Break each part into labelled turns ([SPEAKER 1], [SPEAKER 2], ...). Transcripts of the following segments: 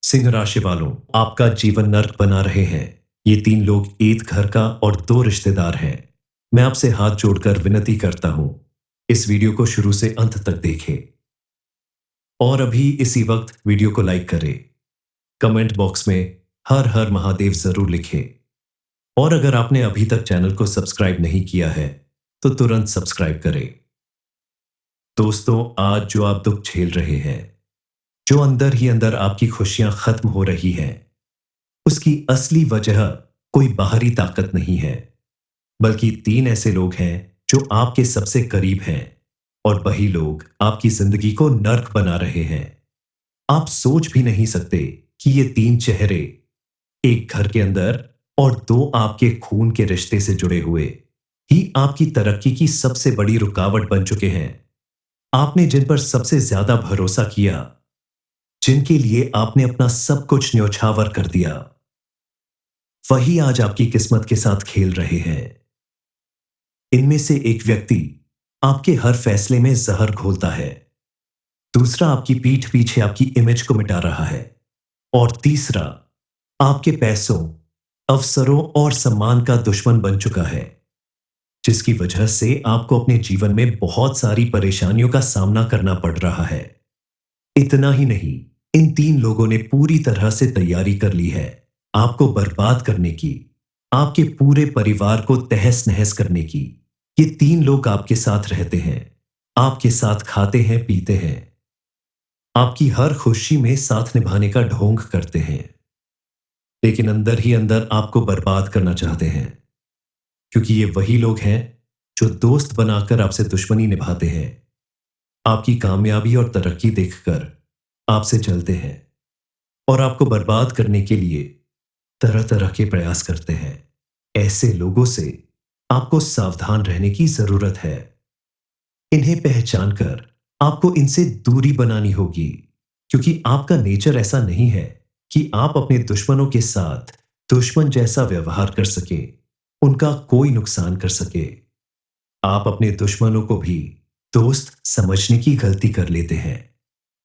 [SPEAKER 1] सिंह राशि वालों, आपका जीवन नर्क बना रहे हैं। ये तीन लोग एक घर का और दो रिश्तेदार हैं। मैं आपसे हाथ जोड़कर विनती करता हूं, इस वीडियो को शुरू से अंत तक देखें और अभी इसी वक्त वीडियो को लाइक करें। कमेंट बॉक्स में हर हर महादेव जरूर लिखें और अगर आपने अभी तक चैनल को सब्सक्राइब नहीं किया है तो तुरंत सब्सक्राइब करें। दोस्तों, आज जो आप दुख झेल रहे हैं, जो अंदर ही अंदर आपकी खुशियां खत्म हो रही हैं, उसकी असली वजह कोई बाहरी ताकत नहीं है, बल्कि तीन ऐसे लोग हैं जो आपके सबसे करीब हैं और वही लोग आपकी जिंदगी को नर्क बना रहे हैं। आप सोच भी नहीं सकते कि ये तीन चेहरे एक घर के अंदर और दो आपके खून के रिश्ते से जुड़े हुए ही आपकी तरक्की की सबसे बड़ी रुकावट बन चुके हैं। आपने जिन पर सबसे ज्यादा भरोसा किया, जिनके लिए आपने अपना सब कुछ न्योछावर कर दिया, वही आज आपकी किस्मत के साथ खेल रहे हैं। इनमें से एक व्यक्ति आपके हर फैसले में जहर घोलता है, दूसरा आपकी पीठ पीछे आपकी इमेज को मिटा रहा है और तीसरा आपके पैसों, अवसरों और सम्मान का दुश्मन बन चुका है, जिसकी वजह से आपको अपने जीवन में बहुत सारी परेशानियों का सामना करना पड़ रहा है। इतना ही नहीं, इन तीन लोगों ने पूरी तरह से तैयारी कर ली है आपको बर्बाद करने की, आपके पूरे परिवार को तहस नहस करने की। ये तीन लोग आपके साथ रहते हैं, आपके साथ खाते हैं, पीते हैं, आपकी हर खुशी में साथ निभाने का ढोंग करते हैं, लेकिन अंदर ही अंदर आपको बर्बाद करना चाहते हैं, क्योंकि ये वही लोग हैं जो दोस्त बनाकर आपसे दुश्मनी निभाते हैं, आपकी कामयाबी और तरक्की देखकर आपसे जलते हैं और आपको बर्बाद करने के लिए तरह तरह के प्रयास करते हैं। ऐसे लोगों से आपको सावधान रहने की जरूरत है। इन्हें पहचानकर आपको इनसे दूरी बनानी होगी, क्योंकि आपका नेचर ऐसा नहीं है कि आप अपने दुश्मनों के साथ दुश्मन जैसा व्यवहार कर सके, उनका कोई नुकसान कर सके। आप अपने दुश्मनों को भी दोस्त समझने की गलती कर लेते हैं,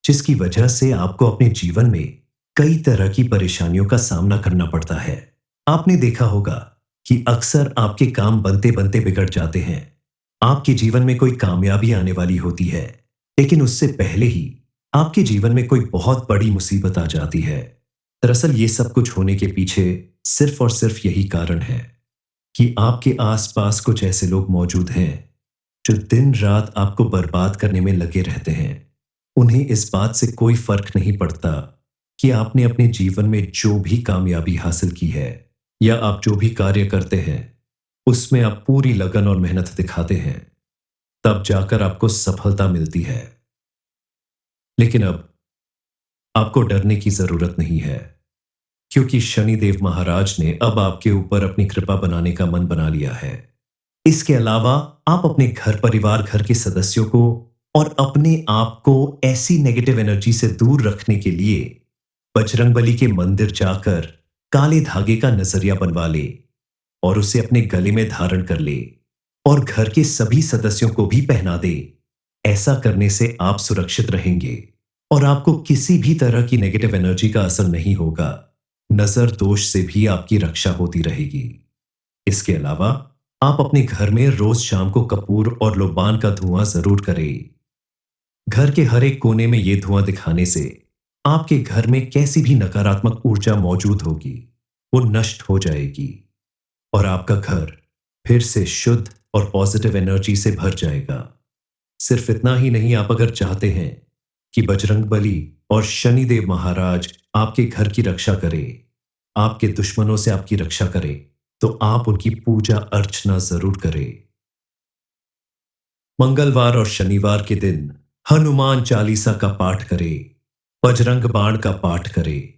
[SPEAKER 1] जिसकी वजह से आपको अपने जीवन में कई तरह की परेशानियों का सामना करना पड़ता है। आपने देखा होगा कि अक्सर आपके काम बनते बनते बिगड़ जाते हैं। आपके जीवन में कोई कामयाबी आने वाली होती है, लेकिन उससे पहले ही आपके जीवन में कोई बहुत बड़ी मुसीबत आ जाती है। दरअसल ये सब कुछ होने के पीछे सिर्फ और सिर्फ यही कारण है कि आपके आसपास कुछ ऐसे लोग मौजूद हैं जो दिन रात आपको बर्बाद करने में लगे रहते हैं। उन्हें इस बात से कोई फर्क नहीं पड़ता कि आपने अपने जीवन में जो भी कामयाबी हासिल की है या आप जो भी कार्य करते हैं, उसमें आप पूरी लगन और मेहनत दिखाते हैं, तब जाकर आपको सफलता मिलती है। लेकिन अब आपको डरने की जरूरत नहीं है, क्योंकि शनिदेव महाराज ने अब आपके ऊपर अपनी कृपा बनाने का मन बना लिया है। इसके अलावा आप अपने घर परिवार, घर के सदस्यों को और अपने आप को ऐसी नेगेटिव एनर्जी से दूर रखने के लिए बजरंगबली के मंदिर जाकर काले धागे का नजरिया बनवा ले और उसे अपने गले में धारण कर ले और घर के सभी सदस्यों को भी पहना दे। ऐसा करने से आप सुरक्षित रहेंगे और आपको किसी भी तरह की नेगेटिव एनर्जी का असर नहीं होगा। नजर दोष से भी आपकी रक्षा होती रहेगी। इसके अलावा आप अपने घर में रोज शाम को कपूर और लोबान का धुआं जरूर करें। घर के हर एक कोने में यह धुआं दिखाने से आपके घर में कैसी भी नकारात्मक ऊर्जा मौजूद होगी, वो नष्ट हो जाएगी और आपका घर फिर से शुद्ध और पॉजिटिव एनर्जी से भर जाएगा। सिर्फ इतना ही नहीं, आप अगर चाहते हैं कि बजरंगबली और शनिदेव महाराज आपके घर की रक्षा करें, आपके दुश्मनों से आपकी रक्षा करें, तो आप उनकी पूजा अर्चना जरूर करें। मंगलवार और शनिवार के दिन हनुमान चालीसा का पाठ करें, बजरंग बाण का पाठ करें,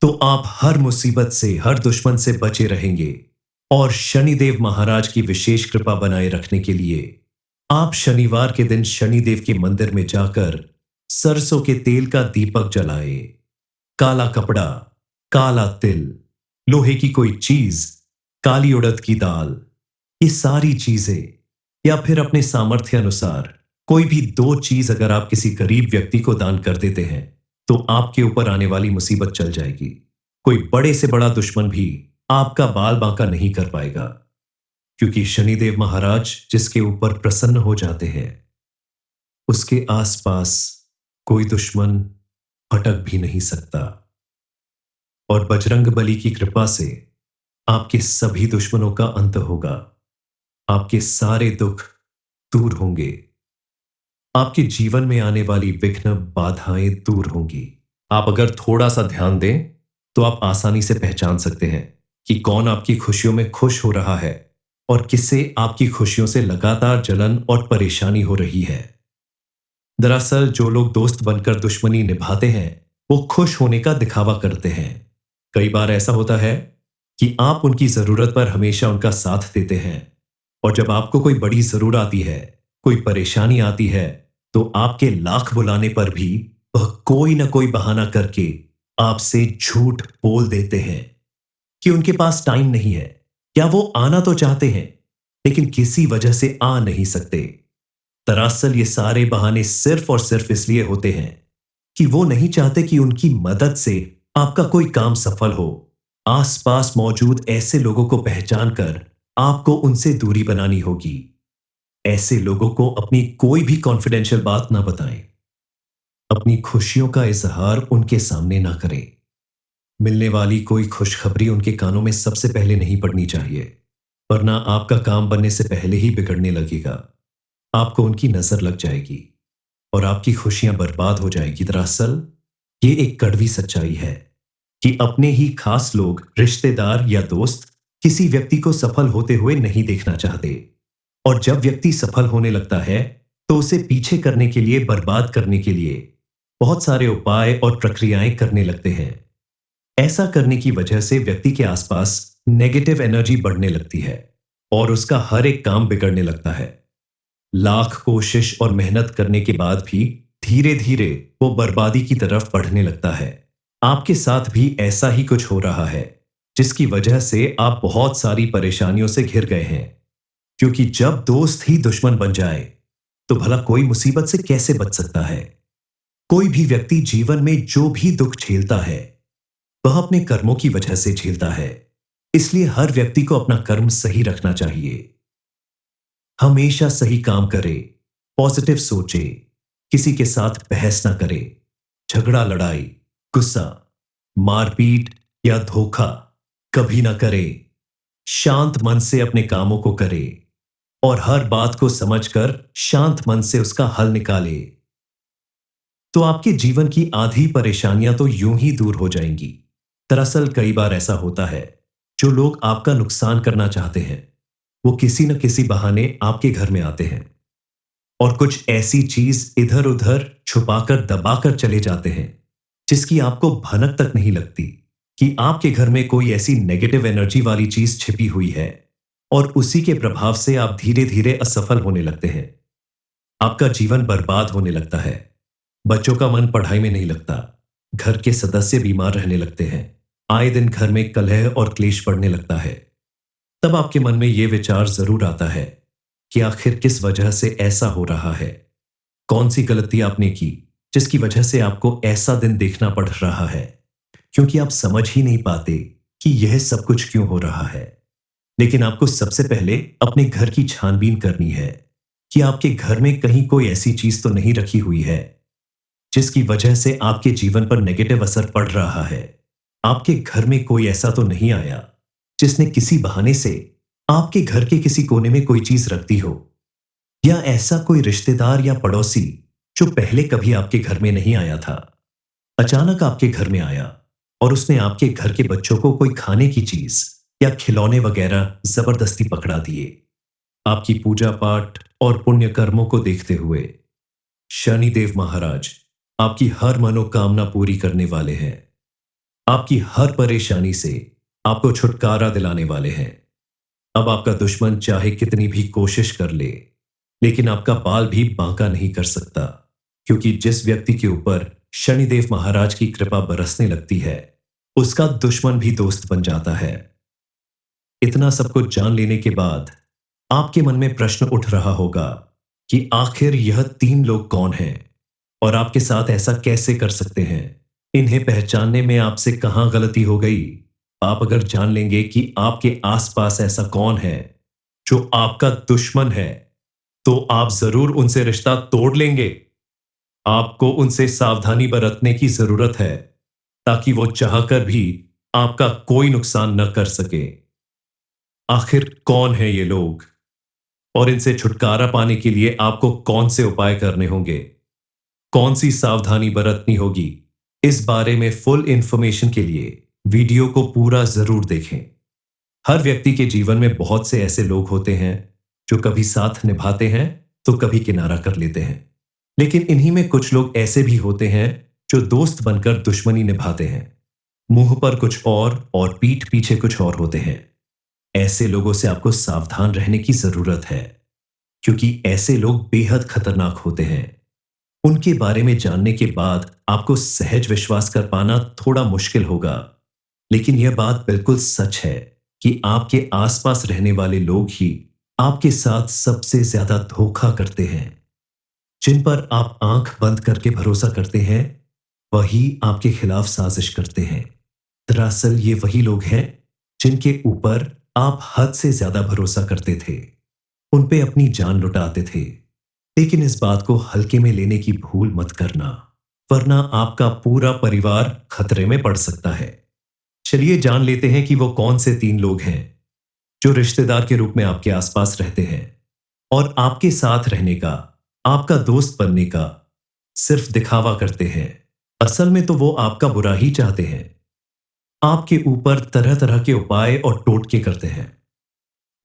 [SPEAKER 1] तो आप हर मुसीबत से, हर दुश्मन से बचे रहेंगे। और शनिदेव महाराज की विशेष कृपा बनाए रखने के लिए आप शनिवार के दिन शनिदेव के मंदिर में जाकर सरसों के तेल का दीपक जलाएं। काला कपड़ा, काला तिल, लोहे की कोई चीज, काली उड़द की दाल, ये सारी चीजें या फिर अपने सामर्थ्य अनुसार कोई भी दो चीज अगर आप किसी गरीब व्यक्ति को दान कर देते हैं तो आपके ऊपर आने वाली मुसीबत चल जाएगी। कोई बड़े से बड़ा दुश्मन भी आपका बाल बांका नहीं कर पाएगा, क्योंकि शनिदेव महाराज जिसके ऊपर प्रसन्न हो जाते हैं, उसके आसपास कोई दुश्मन फटक भी नहीं सकता। और बजरंग बली की कृपा से आपके सभी दुश्मनों का अंत होगा। आपके सारे दुख दूर होंगे। आपके जीवन में आने वाली विघ्न बाधाएं दूर होंगी। आप अगर थोड़ा सा ध्यान दें तो आप आसानी से पहचान सकते हैं कि कौन आपकी खुशियों में खुश हो रहा है और किससे आपकी खुशियों से लगातार जलन और परेशानी हो रही है। दरअसल जो लोग दोस्त बनकर दुश्मनी निभाते हैं, वो खुश होने का दिखावा करते हैं। कई बार ऐसा होता है कि आप उनकी जरूरत पर हमेशा उनका साथ देते हैं, और जब आपको कोई बड़ी जरूरत आती है, कोई परेशानी आती है, तो आपके लाख बुलाने पर भी वह कोई ना कोई बहाना करके आपसे झूठ बोल देते हैं कि उनके पास टाइम नहीं है, या वो आना तो चाहते हैं लेकिन किसी वजह से आ नहीं सकते। दरअसल ये सारे बहाने सिर्फ और सिर्फ इसलिए होते हैं कि वो नहीं चाहते कि उनकी मदद से आपका कोई काम सफल हो। आसपास मौजूद ऐसे लोगों को पहचान कर आपको उनसे दूरी बनानी होगी। ऐसे लोगों को अपनी कोई भी कॉन्फिडेंशियल बात ना बताएं। अपनी खुशियों का इजहार उनके सामने ना करें। मिलने वाली कोई खुशखबरी उनके कानों में सबसे पहले नहीं पड़नी चाहिए, वरना आपका काम बनने से पहले ही बिगड़ने लगेगा। आपको उनकी नजर लग जाएगी और आपकी खुशियां बर्बाद हो जाएगी। दरअसल ये एक कड़वी सच्चाई है कि अपने ही खास लोग, रिश्तेदार या दोस्त किसी व्यक्ति को सफल होते हुए नहीं देखना चाहते, और जब व्यक्ति सफल होने लगता है तो उसे पीछे करने के लिए, बर्बाद करने के लिए बहुत सारे उपाय और प्रक्रियाएं करने लगते हैं। ऐसा करने की वजह से व्यक्ति के आसपास नेगेटिव एनर्जी बढ़ने लगती है और उसका हर एक काम बिगड़ने लगता है। लाख कोशिश और मेहनत करने के बाद भी धीरे धीरे वो बर्बादी की तरफ बढ़ने लगता है। आपके साथ भी ऐसा ही कुछ हो रहा है, जिसकी वजह से आप बहुत सारी परेशानियों से घिर गए हैं। क्योंकि जब दोस्त ही दुश्मन बन जाए तो भला कोई मुसीबत से कैसे बच सकता है। कोई भी व्यक्ति जीवन में जो भी दुख झेलता है वह अपने कर्मों की वजह से झेलता है। इसलिए हर व्यक्ति को अपना कर्म सही रखना चाहिए। हमेशा सही काम करे, पॉजिटिव सोचे, किसी के साथ बहस ना करे, झगड़ा, लड़ाई, गुस्सा, मारपीट या धोखा कभी ना करे। शांत मन से अपने कामों को करे और हर बात को समझकर शांत मन से उसका हल निकाले, तो आपके जीवन की आधी परेशानियां तो यूं ही दूर हो जाएंगी। दरअसल कई बार ऐसा होता है, जो लोग आपका नुकसान करना चाहते हैं वो किसी न किसी बहाने आपके घर में आते हैं और कुछ ऐसी चीज इधर उधर छुपाकर, दबाकर चले जाते हैं जिसकी आपको भनक तक नहीं लगती कि आपके घर में कोई ऐसी नेगेटिव एनर्जी वाली चीज छिपी हुई है, और उसी के प्रभाव से आप धीरे धीरे असफल होने लगते हैं। आपका जीवन बर्बाद होने लगता है। बच्चों का मन पढ़ाई में नहीं लगता, घर के सदस्य बीमार रहने लगते हैं, आए दिन घर में कलह और क्लेश बढ़ने लगता है। तब आपके मन में यह विचार जरूर आता है कि आखिर किस वजह से ऐसा हो रहा है, कौन सी गलती आपने की जिसकी वजह से आपको ऐसा दिन देखना पड़ रहा है। क्योंकि आप समझ ही नहीं पाते कि यह सब कुछ क्यों हो रहा है। लेकिन आपको सबसे पहले अपने घर की छानबीन करनी है कि आपके घर में कहीं कोई ऐसी चीज तो नहीं रखी हुई है जिसकी वजह से आपके जीवन पर नेगेटिव असर पड़ रहा है। आपके घर में कोई ऐसा तो नहीं आया जिसने किसी बहाने से आपके घर के किसी कोने में कोई चीज रख दी हो, या ऐसा कोई रिश्तेदार या पड़ोसी जो पहले कभी आपके घर में नहीं आया था, अचानक आपके घर में आया और उसने आपके घर के बच्चों को कोई खाने की चीज या खिलौने वगैरह जबरदस्ती पकड़ा दिए। आपकी पूजा पाठ और पुण्य कर्मों को देखते हुए शनिदेव महाराज आपकी हर मनोकामना पूरी करने वाले हैं। आपकी हर परेशानी से आपको छुटकारा दिलाने वाले हैं। अब आपका दुश्मन चाहे कितनी भी कोशिश कर ले, लेकिन आपका बाल भी बांका नहीं कर सकता, क्योंकि जिस व्यक्ति के ऊपर शनिदेव महाराज की कृपा बरसने लगती है उसका दुश्मन भी दोस्त बन जाता है। इतना सब कुछ जान लेने के बाद आपके मन में प्रश्न उठ रहा होगा कि आखिर यह तीन लोग कौन हैं और आपके साथ ऐसा कैसे कर सकते हैं। इन्हें पहचानने में आपसे कहां गलती हो गई। आप अगर जान लेंगे कि आपके आसपास ऐसा कौन है जो आपका दुश्मन है, तो आप जरूर उनसे रिश्ता तोड़ लेंगे। आपको उनसे सावधानी बरतने की जरूरत है, ताकि वो चाहकर भी आपका कोई नुकसान न कर सके। आखिर कौन है ये लोग, और इनसे छुटकारा पाने के लिए आपको कौन से उपाय करने होंगे, कौन सी सावधानी बरतनी होगी, इस बारे में फुल इंफॉर्मेशन के लिए वीडियो को पूरा जरूर देखें। हर व्यक्ति के जीवन में बहुत से ऐसे लोग होते हैं जो कभी साथ निभाते हैं तो कभी किनारा कर लेते हैं। लेकिन इन्हीं में कुछ लोग ऐसे भी होते हैं जो दोस्त बनकर दुश्मनी निभाते हैं। मुंह पर कुछ और पीठ पीछे कुछ और होते हैं। ऐसे लोगों से आपको सावधान रहने की जरूरत है, क्योंकि ऐसे लोग बेहद खतरनाक होते हैं। उनके बारे में जानने के बाद आपको सहज विश्वास कर पाना थोड़ा मुश्किल होगा, लेकिन यह बात बिल्कुल सच है कि आपके आसपास रहने वाले लोग ही आपके साथ सबसे ज्यादा धोखा करते हैं। जिन पर आप आंख बंद करके भरोसा करते हैं, वही आपके खिलाफ साजिश करते हैं। दरअसल ये वही लोग हैं जिनके ऊपर आप हद से ज्यादा भरोसा करते थे, उन पे अपनी जान लुटाते थे। लेकिन इस बात को हल्के में लेने की भूल मत करना, वरना आपका पूरा परिवार खतरे में पड़ सकता है। चलिए जान लेते हैं कि वो कौन से 3 लोग हैं जो रिश्तेदार के रूप में आपके आसपास रहते हैं और आपके साथ रहने का, आपका दोस्त बनने का सिर्फ दिखावा करते हैं। असल में तो वो आपका बुरा ही चाहते हैं। आपके ऊपर तरह तरह के उपाय और टोटके करते हैं,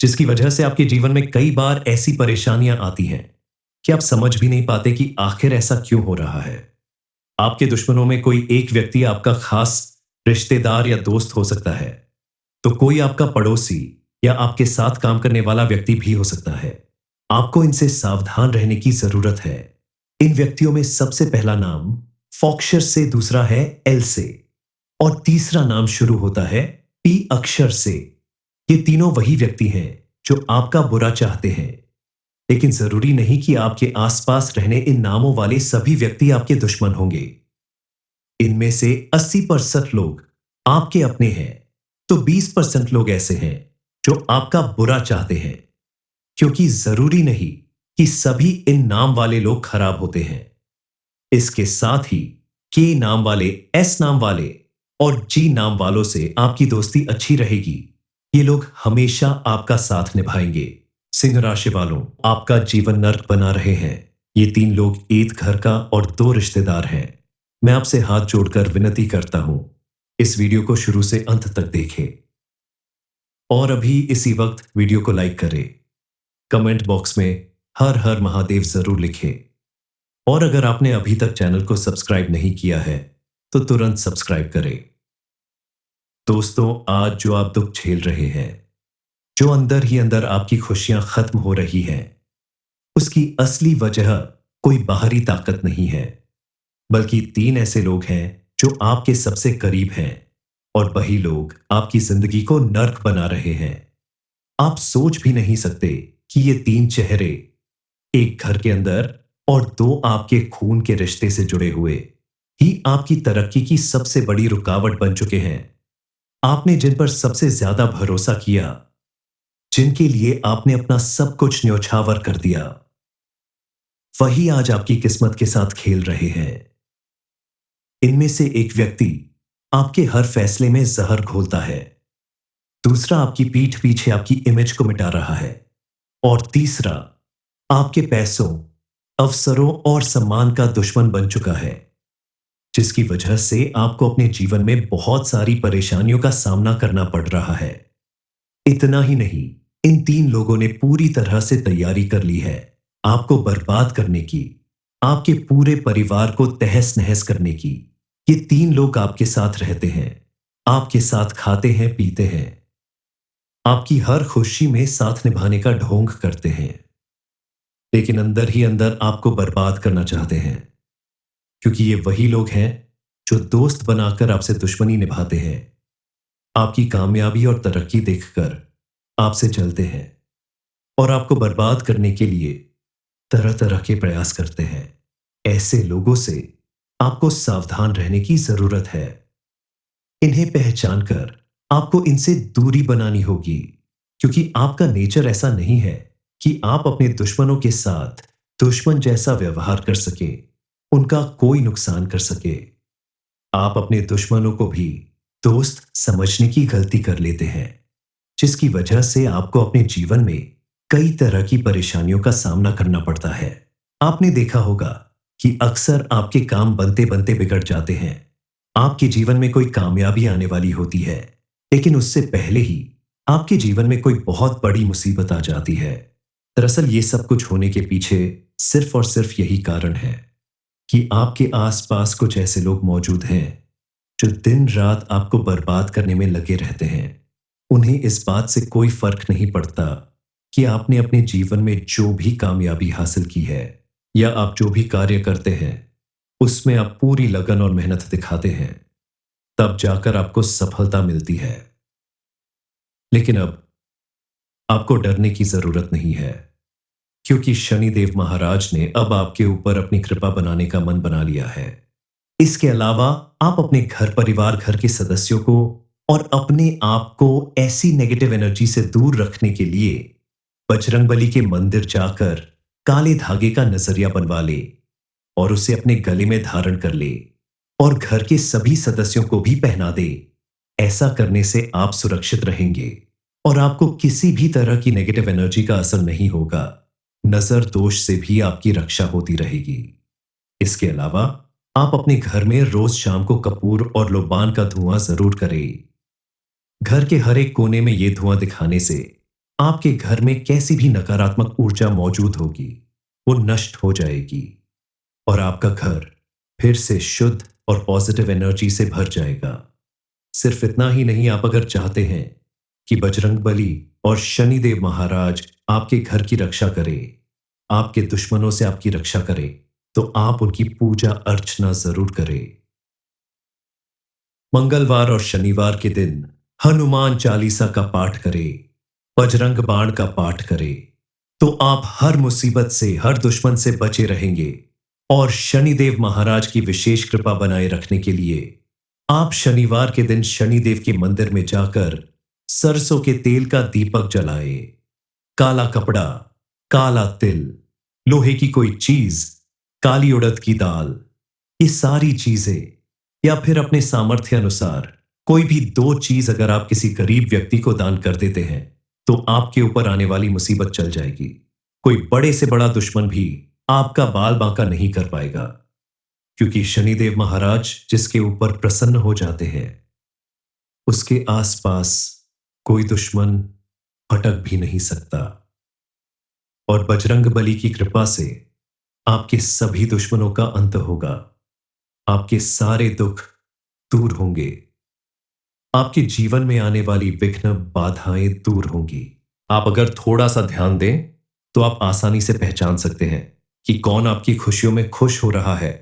[SPEAKER 1] जिसकी वजह से आपके जीवन में कई बार ऐसी परेशानियां आती हैं कि आप समझ भी नहीं पाते कि आखिर ऐसा क्यों हो रहा है। आपके दुश्मनों में कोई एक व्यक्ति आपका खास रिश्तेदार या दोस्त हो सकता है, तो कोई आपका पड़ोसी या आपके साथ काम करने वाला व्यक्ति भी हो सकता है। आपको इनसे सावधान रहने की जरूरत है। इन व्यक्तियों में सबसे पहला नाम फॉक्सर से, दूसरा है एल से और तीसरा नाम शुरू होता है पी अक्षर से। ये तीनों वही व्यक्ति हैं जो आपका बुरा चाहते हैं, लेकिन जरूरी नहीं कि आपके आसपास रहने इन नामों वाले सभी व्यक्ति आपके दुश्मन होंगे। इनमें से 80% लोग आपके अपने हैं, तो 20% लोग ऐसे हैं जो आपका बुरा चाहते हैं। क्योंकि जरूरी नहीं कि सभी इन नाम वाले लोग खराब होते हैं। इसके साथ ही के नाम वाले, एस नाम वाले और जी नाम वालों से आपकी दोस्ती अच्छी रहेगी। ये लोग हमेशा आपका साथ निभाएंगे। सिंह राशि वालों, आपका जीवन नर्क बना रहे हैं ये 3 लोग, एक घर का और 2 रिश्तेदार हैं। मैं आपसे हाथ जोड़कर विनती करता हूं, इस वीडियो को शुरू से अंत तक देखें और अभी इसी वक्त वीडियो को लाइक करें। कमेंट बॉक्स में हर हर महादेव जरूर लिखें और अगर आपने अभी तक चैनल को सब्सक्राइब नहीं किया है तो तुरंत सब्सक्राइब करें। दोस्तों, आज जो आप दुख झेल रहे हैं, जो अंदर ही अंदर आपकी खुशियां खत्म हो रही हैं, उसकी असली वजह कोई बाहरी ताकत नहीं है, बल्कि 3 ऐसे लोग हैं जो आपके सबसे करीब हैं और वही लोग आपकी जिंदगी को नर्क बना रहे हैं। आप सोच भी नहीं सकते कि ये 3 चेहरे एक घर के अंदर और 2 आपके खून के रिश्ते से जुड़े हुए ही आपकी तरक्की की सबसे बड़ी रुकावट बन चुके हैं। आपने जिन पर सबसे ज्यादा भरोसा किया, जिनके लिए आपने अपना सब कुछ न्योछावर कर दिया, वही आज आपकी किस्मत के साथ खेल रहे हैं। इनमें से एक व्यक्ति आपके हर फैसले में जहर घोलता है, दूसरा आपकी पीठ पीछे आपकी इमेज को मिटा रहा है और तीसरा आपके पैसों, अवसरों और सम्मान का दुश्मन बन चुका है, जिसकी वजह से आपको अपने जीवन में बहुत सारी परेशानियों का सामना करना पड़ रहा है। इतना ही नहीं, इन 3 लोगों ने पूरी तरह से तैयारी कर ली है आपको बर्बाद करने की, आपके पूरे परिवार को तहस नहस करने की। ये 3 लोग आपके साथ रहते हैं, आपके साथ खाते हैं, पीते हैं, आपकी हर खुशी में साथ निभाने का ढोंग करते हैं, लेकिन अंदर ही अंदर आपको बर्बाद करना चाहते हैं। क्योंकि ये वही लोग हैं जो दोस्त बनाकर आपसे दुश्मनी निभाते हैं, आपकी कामयाबी और तरक्की देखकर आपसे जलते हैं और आपको बर्बाद करने के लिए तरह तरह के प्रयास करते हैं। ऐसे लोगों से आपको सावधान रहने की जरूरत है। इन्हें पहचान कर आपको इनसे दूरी बनानी होगी, क्योंकि आपका नेचर ऐसा नहीं है कि आप अपने दुश्मनों के साथ दुश्मन जैसा व्यवहार कर सके, उनका कोई नुकसान कर सके। आप अपने दुश्मनों को भी दोस्त समझने की गलती कर लेते हैं, जिसकी वजह से आपको अपने जीवन में कई तरह की परेशानियों का सामना करना पड़ता है। आपने देखा होगा कि अक्सर आपके काम बनते बनते बिगड़ जाते हैं। आपके जीवन में कोई कामयाबी आने वाली होती है, लेकिन उससे पहले ही आपके जीवन में कोई बहुत बड़ी मुसीबत आ जाती है। दरअसल ये सब कुछ होने के पीछे सिर्फ और सिर्फ यही कारण है कि आपके आसपास कुछ ऐसे लोग मौजूद हैं जो दिन रात आपको बर्बाद करने में लगे रहते हैं। उन्हें इस बात से कोई फर्क नहीं पड़ता कि आपने अपने जीवन में जो भी कामयाबी हासिल की है या आप जो भी कार्य करते हैं उसमें आप पूरी लगन और मेहनत दिखाते हैं, तब जाकर आपको सफलता मिलती है। लेकिन अब आपको डरने की जरूरत नहीं है, क्योंकि शनिदेव महाराज ने अब आपके ऊपर अपनी कृपा बनाने का मन बना लिया है। इसके अलावा आप अपने घर परिवार, घर के सदस्यों को और अपने आप को ऐसी नेगेटिव एनर्जी से दूर रखने के लिए बजरंगबली के मंदिर जाकर काले धागे का नजरिया बनवा ले और उसे अपने गले में धारण कर ले और घर के सभी सदस्यों को भी पहना दे। ऐसा करने से आप सुरक्षित रहेंगे और आपको किसी भी तरह की नेगेटिव एनर्जी का असर नहीं होगा। नजर दोष से भी आपकी रक्षा होती रहेगी। इसके अलावा आप अपने घर में रोज शाम को कपूर और लोबान का धुआं जरूर करें। घर के हर एक कोने में यह धुआं दिखाने से आपके घर में कैसी भी नकारात्मक ऊर्जा मौजूद होगी वो नष्ट हो जाएगी और आपका घर फिर से शुद्ध और पॉजिटिव एनर्जी से भर जाएगा। सिर्फ इतना ही नहीं, आप अगर चाहते हैं कि बजरंगबली और शनिदेव महाराज आपके घर की रक्षा करें, आपके दुश्मनों से आपकी रक्षा करें, तो आप उनकी पूजा अर्चना जरूर करें। मंगलवार और शनिवार के दिन हनुमान चालीसा का पाठ करें, बजरंग बाण का पाठ करें, तो आप हर मुसीबत से, हर दुश्मन से बचे रहेंगे। और शनिदेव महाराज की विशेष कृपा बनाए रखने के लिए आप शनिवार के दिन शनिदेव के मंदिर में जाकर सरसों के तेल का दीपक जलाए, काला कपड़ा, काला तिल, लोहे की कोई चीज, काली उड़द की दाल, ये सारी चीजें या फिर अपने सामर्थ्य अनुसार कोई भी 2 चीज अगर आप किसी गरीब व्यक्ति को दान कर देते हैं तो आपके ऊपर आने वाली मुसीबत चल जाएगी। कोई बड़े से बड़ा दुश्मन भी आपका बाल बांका नहीं कर पाएगा, क्योंकि शनिदेव महाराज जिसके ऊपर प्रसन्न हो जाते हैं उसके आसपास कोई दुश्मन भटक भी नहीं सकता। और बजरंगबली की कृपा से आपके सभी दुश्मनों का अंत होगा, आपके सारे दुख दूर होंगे, आपके जीवन में आने वाली विघ्न बाधाएं दूर होंगी। आप अगर थोड़ा सा ध्यान दें तो आप आसानी से पहचान सकते हैं कि कौन आपकी खुशियों में खुश हो रहा है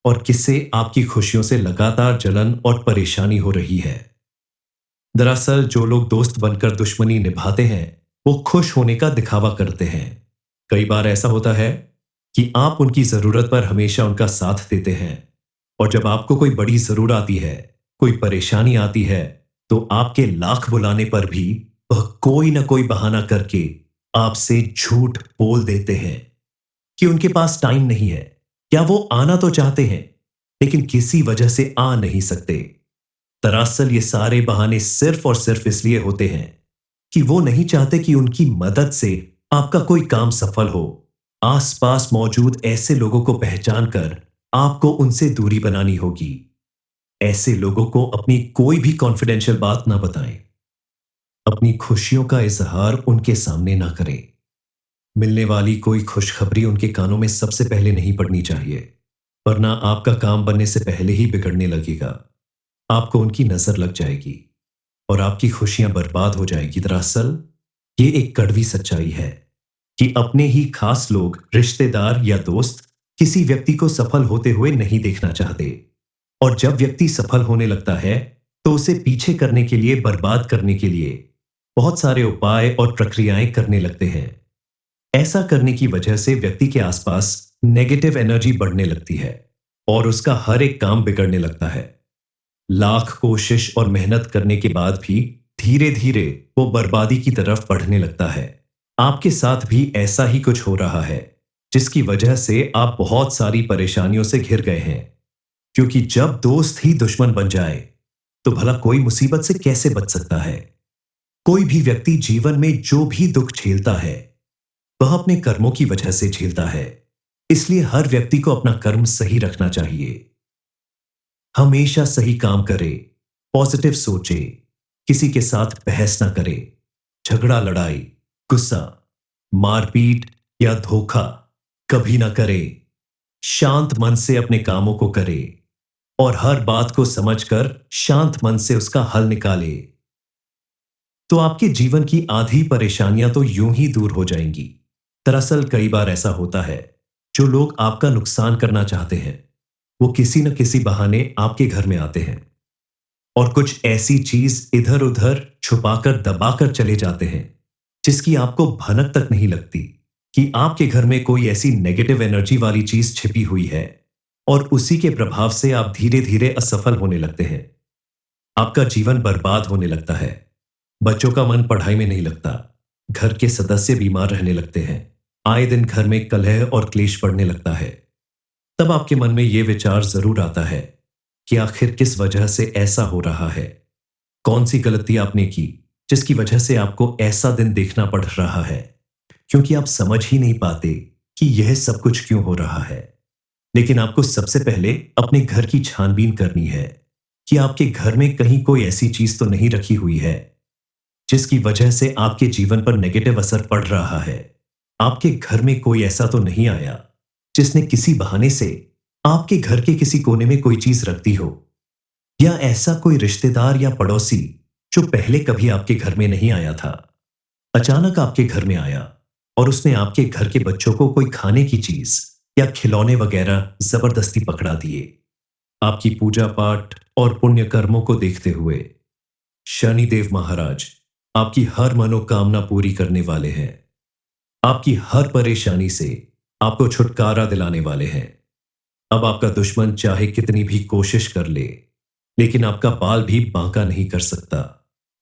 [SPEAKER 1] और किससे आपकी खुशियों से लगातार जलन और परेशानी हो रही है। दरअसल जो लोग दोस्त बनकर दुश्मनी निभाते हैं वो खुश होने का दिखावा करते हैं। कई बार ऐसा होता है कि आप उनकी जरूरत पर हमेशा उनका साथ देते हैं, और जब आपको कोई बड़ी जरूरत आती है, कोई परेशानी आती है, तो आपके लाख बुलाने पर भी वह कोई ना कोई बहाना करके आपसे झूठ बोल देते हैं कि उनके पास टाइम नहीं है, या वो आना तो चाहते हैं लेकिन किसी वजह से आ नहीं सकते। दरअसल ये सारे बहाने सिर्फ और सिर्फ इसलिए होते हैं कि वो नहीं चाहते कि उनकी मदद से आपका कोई काम सफल हो। आसपास मौजूद ऐसे लोगों को पहचान कर आपको उनसे दूरी बनानी होगी। ऐसे लोगों को अपनी कोई भी कॉन्फिडेंशियल बात ना बताएं, अपनी खुशियों का इजहार उनके सामने ना करें। मिलने वाली कोई खुशखबरी उनके कानों में सबसे पहले नहीं पड़नी चाहिए, वरना आपका काम बनने से पहले ही बिगड़ने लगेगा। आपको उनकी नजर लग जाएगी और आपकी खुशियां बर्बाद हो जाएगी। दरअसल ये एक कड़वी सच्चाई है कि अपने ही खास लोग, रिश्तेदार या दोस्त किसी व्यक्ति को सफल होते हुए नहीं देखना चाहते, और जब व्यक्ति सफल होने लगता है तो उसे पीछे करने के लिए, बर्बाद करने के लिए बहुत सारे उपाय और प्रक्रियाएं करने लगते हैं। ऐसा करने की वजह से व्यक्ति के आसपास नेगेटिव एनर्जी बढ़ने लगती है और उसका हर एक काम बिगड़ने लगता है। लाख कोशिश और मेहनत करने के बाद भी धीरे धीरे वो बर्बादी की तरफ बढ़ने लगता है। आपके साथ भी ऐसा ही कुछ हो रहा है, जिसकी वजह से आप बहुत सारी परेशानियों से घिर गए हैं। क्योंकि जब दोस्त ही दुश्मन बन जाए, तो भला कोई मुसीबत से कैसे बच सकता है? कोई भी व्यक्ति जीवन में जो भी दुख झेलता है, वह अपने कर्मों की वजह से झेलता है। इसलिए हर व्यक्ति को अपना कर्म सही रखना चाहिए। हमेशा सही काम करे, पॉजिटिव सोचे, किसी के साथ बहस ना करे, झगड़ा लड़ाई, गुस्सा, मारपीट या धोखा कभी ना करे। शांत मन से अपने कामों को करे और हर बात को समझकर शांत मन से उसका हल निकाले, तो आपके जीवन की आधी परेशानियां तो यूं ही दूर हो जाएंगी। दरअसल कई बार ऐसा होता है, जो लोग आपका नुकसान करना चाहते हैं, वो किसी न किसी बहाने आपके घर में आते हैं और कुछ ऐसी चीज इधर उधर छुपाकर दबाकर चले जाते हैं, जिसकी आपको भनक तक नहीं लगती कि आपके घर में कोई ऐसी नेगेटिव एनर्जी वाली चीज छिपी हुई है, और उसी के प्रभाव से आप धीरे धीरे असफल होने लगते हैं। आपका जीवन बर्बाद होने लगता है। बच्चों का मन पढ़ाई में नहीं लगता, घर के सदस्य बीमार रहने लगते हैं, आए दिन घर में कलह और क्लेश बढ़ने लगता है। तब आपके मन में यह विचार जरूर आता है कि आखिर किस वजह से ऐसा हो रहा है, कौन सी गलती आपने की जिसकी वजह से आपको ऐसा दिन देखना पड़ रहा है। क्योंकि आप समझ ही नहीं पाते कि यह सब कुछ क्यों हो रहा है। लेकिन आपको सबसे पहले अपने घर की छानबीन करनी है कि आपके घर में कहीं कोई ऐसी चीज तो नहीं रखी हुई है, जिसकी वजह से आपके जीवन पर नेगेटिव असर पड़ रहा है। आपके घर में कोई ऐसा तो नहीं आया जिसने किसी बहाने से आपके घर के किसी कोने में कोई चीज रख दी हो, या ऐसा कोई रिश्तेदार या पड़ोसी जो पहले कभी आपके घर में नहीं आया था, अचानक आपके घर में आया और उसने आपके घर के बच्चों को कोई खाने की चीज या खिलौने वगैरह जबरदस्ती पकड़ा दिए। आपकी पूजा पाठ और पुण्य कर्मों को देखते हुए शनिदेव महाराज आपकी हर मनोकामना पूरी करने वाले हैं। आपकी हर परेशानी से आपको छुटकारा दिलाने वाले हैं। अब आपका दुश्मन चाहे कितनी भी कोशिश कर ले, लेकिन आपका बाल भी बांका नहीं कर सकता,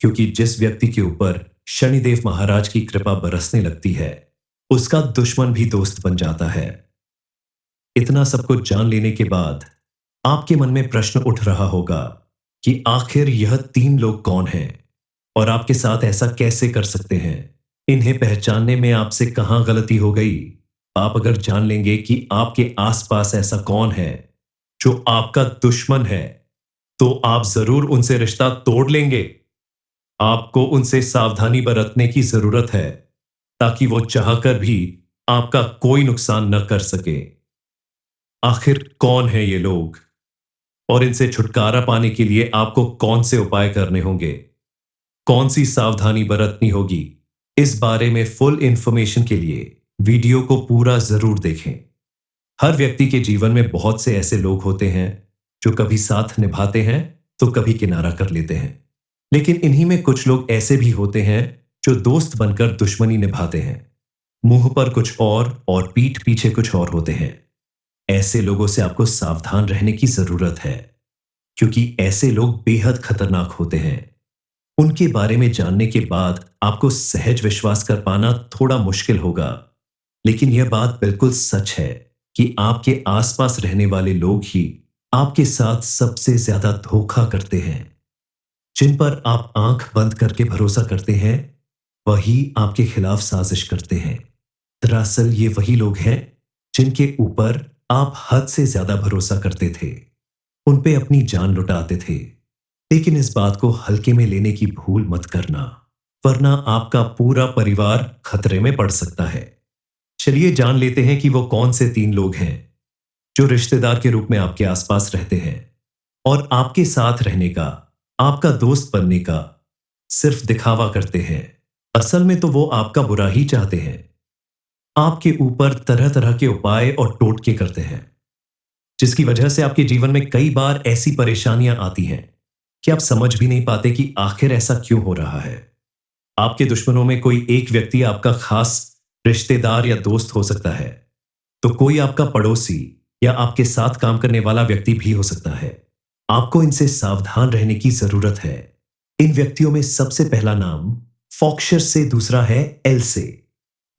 [SPEAKER 1] क्योंकि जिस व्यक्ति के ऊपर शनिदेव महाराज की कृपा बरसने लगती है, उसका दुश्मन भी दोस्त बन जाता है। इतना सब कुछ जान लेने के बाद आपके मन में प्रश्न उठ रहा होगा कि आखिर यह तीन लोग कौन हैं और आपके साथ ऐसा कैसे कर सकते हैं। इन्हें पहचानने में आपसे कहां गलती हो गई। आप अगर जान लेंगे कि आपके आसपास ऐसा कौन है जो आपका दुश्मन है, तो आप जरूर उनसे रिश्ता तोड़ लेंगे। आपको उनसे सावधानी बरतने की जरूरत है, ताकि वो चाहकर भी आपका कोई नुकसान न कर सके। आखिर कौन है ये लोग और इनसे छुटकारा पाने के लिए आपको कौन से उपाय करने होंगे, कौन सी सावधानी बरतनी होगी, इस बारे में फुल इंफॉर्मेशन के लिए वीडियो को पूरा जरूर देखें। हर व्यक्ति के जीवन में बहुत से ऐसे लोग होते हैं जो कभी साथ निभाते हैं तो कभी किनारा कर लेते हैं, लेकिन इन्हीं में कुछ लोग ऐसे भी होते हैं जो दोस्त बनकर दुश्मनी निभाते हैं। मुंह पर कुछ और पीठ पीछे कुछ और होते हैं। ऐसे लोगों से आपको सावधान रहने की जरूरत है, क्योंकि ऐसे लोग बेहद खतरनाक होते हैं। उनके बारे में जानने के बाद आपको सहज विश्वास कर पाना थोड़ा मुश्किल होगा, लेकिन यह बात बिल्कुल सच है कि आपके आसपास रहने वाले लोग ही आपके साथ सबसे ज्यादा धोखा करते हैं। जिन पर आप आंख बंद करके भरोसा करते हैं, वही आपके खिलाफ साजिश करते हैं। दरअसल ये वही लोग हैं जिनके ऊपर आप हद से ज्यादा भरोसा करते थे, उन पे अपनी जान लुटाते थे। लेकिन इस बात को हल्के में लेने की भूल मत करना, वरना आपका पूरा परिवार खतरे में पड़ सकता है। चलिए जान लेते हैं कि वो कौन से तीन लोग हैं जो रिश्तेदार के रूप में आपके आसपास रहते हैं और आपके साथ रहने का, आपका दोस्त बनने का सिर्फ दिखावा करते हैं। असल में तो वो आपका बुरा ही चाहते हैं। आपके ऊपर तरह तरह के उपाय और टोटके करते हैं, जिसकी वजह से आपके जीवन में कई बार ऐसी परेशानियां आती हैं कि आप समझ भी नहीं पाते कि आखिर ऐसा क्यों हो रहा है। आपके दुश्मनों में कोई एक व्यक्ति आपका खास रिश्तेदार या दोस्त हो सकता है, तो कोई आपका पड़ोसी या आपके साथ काम करने वाला व्यक्ति भी हो सकता है। आपको इनसे सावधान रहने की जरूरत है। इन व्यक्तियों में सबसे पहला नाम फॉक्सर से, दूसरा है एल से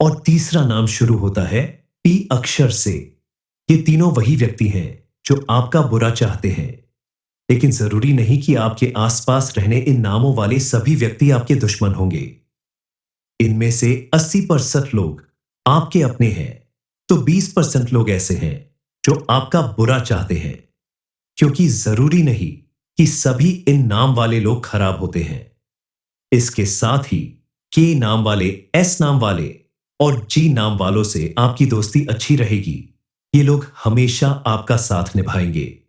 [SPEAKER 1] और तीसरा नाम शुरू होता है पी अक्षर से। ये तीनों वही व्यक्ति हैं जो आपका बुरा चाहते हैं, लेकिन जरूरी नहीं कि आपके आसपास रहने इन नामों वाले सभी व्यक्ति आपके दुश्मन होंगे। इनमें से 80% लोग आपके अपने हैं, तो 20% लोग ऐसे हैं जो आपका बुरा चाहते हैं, क्योंकि जरूरी नहीं कि सभी इन नाम वाले लोग खराब होते हैं। इसके साथ ही के नाम वाले, एस नाम वाले और जी नाम वालों से आपकी दोस्ती अच्छी रहेगी। ये लोग हमेशा आपका साथ निभाएंगे।